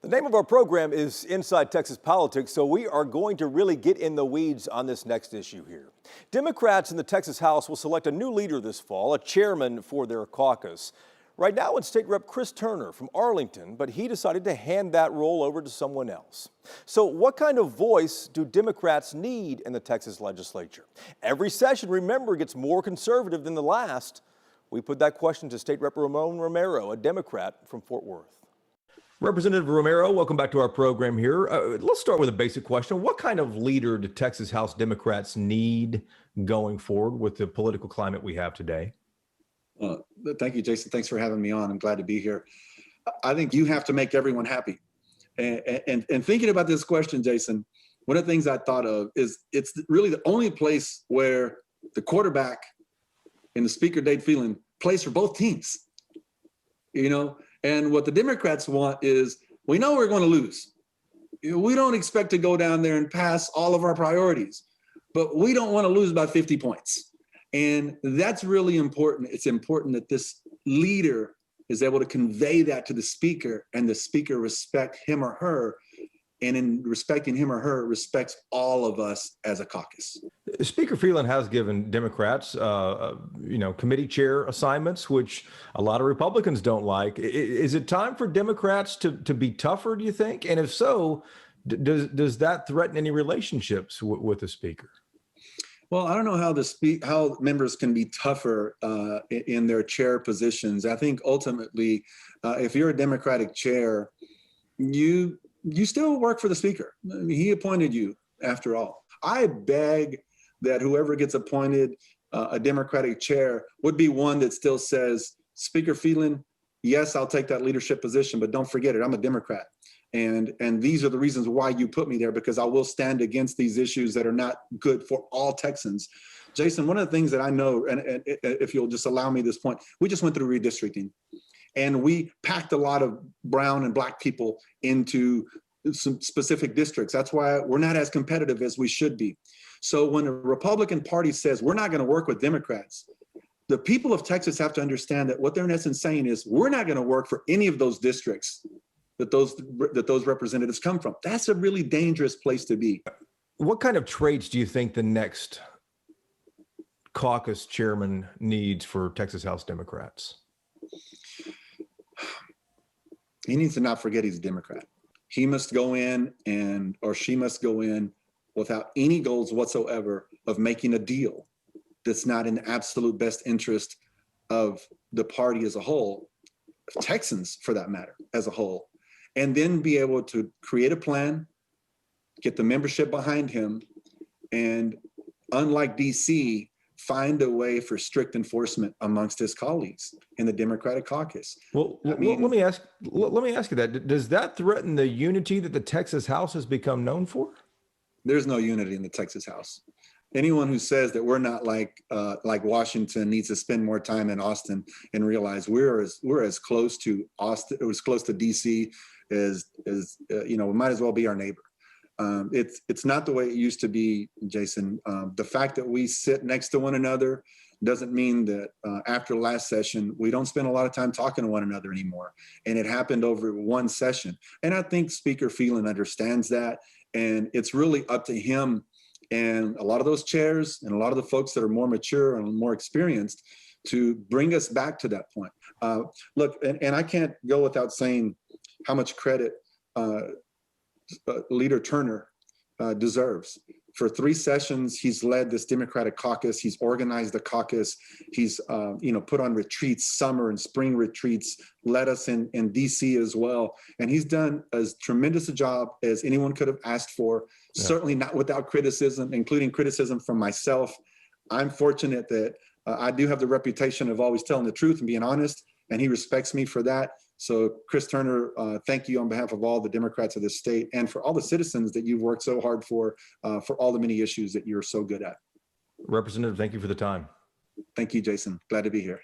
The name of our program is Inside Texas Politics, so we are going to really get in the weeds on this next issue here. Democrats in the Texas House will select a new leader this fall, a chairman for their caucus. Right now it's State Rep Chris Turner from Arlington, but he decided to hand that role over to someone else. So what kind of voice do Democrats need in the Texas legislature? Every session, remember, gets more conservative than the last. We put that question to State Rep Ramon Romero, a Democrat from Fort Worth. Representative Romero, welcome back to our program here. Let's start with a basic question. What kind of leader do Texas House Democrats need going forward with the political climate we have today? Thank you, Jason. Thanks for having me on. I'm glad to be here. I think you have to make everyone happy. And thinking about this question, Jason, one of the things I thought of is it's really the only place where the quarterback and the speaker, Dade Phelan, plays for both teams. You know, and what the Democrats want is, we know we're going to lose. We don't expect to go down there and pass all of our priorities, but we don't want to lose by 50 points. And that's really important. It's important that this leader is able to convey that to the speaker, and the speaker respect him or her. And in respecting him or her, respects all of us as a caucus. Speaker Phelan has given Democrats, committee chair assignments, which a lot of Republicans don't like. Is it time for Democrats to be tougher, do you think? And if so, does that threaten any relationships with the speaker? Well, I don't know how members can be tougher in their chair positions. I think ultimately, if you're a Democratic chair, you still work for the speaker. I mean, he appointed you, after all. I beg that whoever gets appointed a Democratic chair would be one that still says, Speaker Phelan, yes, I'll take that leadership position, but don't forget it, I'm a Democrat. And these are the reasons why you put me there, because I will stand against these issues that are not good for all Texans. Jason, one of the things that I know, and if you'll just allow me this point, we just went through redistricting. And we packed a lot of brown and black people into some specific districts. That's why we're not as competitive as we should be. So when a Republican Party says we're not going to work with Democrats, the people of Texas have to understand that what they're in essence saying is we're not going to work for any of those districts that those representatives come from. That's a really dangerous place to be. What kind of traits do you think the next caucus chairman needs for Texas House Democrats? He needs to not forget he's a Democrat. He must go in or she must go in without any goals whatsoever of making a deal that's not in the absolute best interest of the party as a whole, of Texans for that matter, as a whole, and then be able to create a plan, get the membership behind him, and unlike DC, find a way for strict enforcement amongst his colleagues in the Democratic caucus. Well, let me ask you that. Does that threaten the unity that the Texas House has become known for? There's no unity in the Texas House. Anyone who says that we're not like Washington needs to spend more time in Austin and realize we're as close to Austin, or as close to DC as we might as well be our neighbor. It's not the way it used to be, Jason. The fact that we sit next to one another doesn't mean that after last session, we don't spend a lot of time talking to one another anymore. And it happened over one session. And I think Speaker Phelan understands that. And it's really up to him and a lot of those chairs and a lot of the folks that are more mature and more experienced to bring us back to that point. Look, and I can't go without saying how much credit Leader Turner deserves. For 3 sessions, he's led this Democratic caucus. He's organized the caucus. He's put on retreats, summer and spring retreats, led us in DC as well. And he's done as tremendous a job as anyone could have asked for, certainly not without criticism, including criticism from myself. I'm fortunate that I do have the reputation of always telling the truth and being honest, and he respects me for that. So Chris Turner, thank you on behalf of all the Democrats of this state and for all the citizens that you've worked so hard for all the many issues that you're so good at. Representative, thank you for the time. Thank you, Jason. Glad to be here.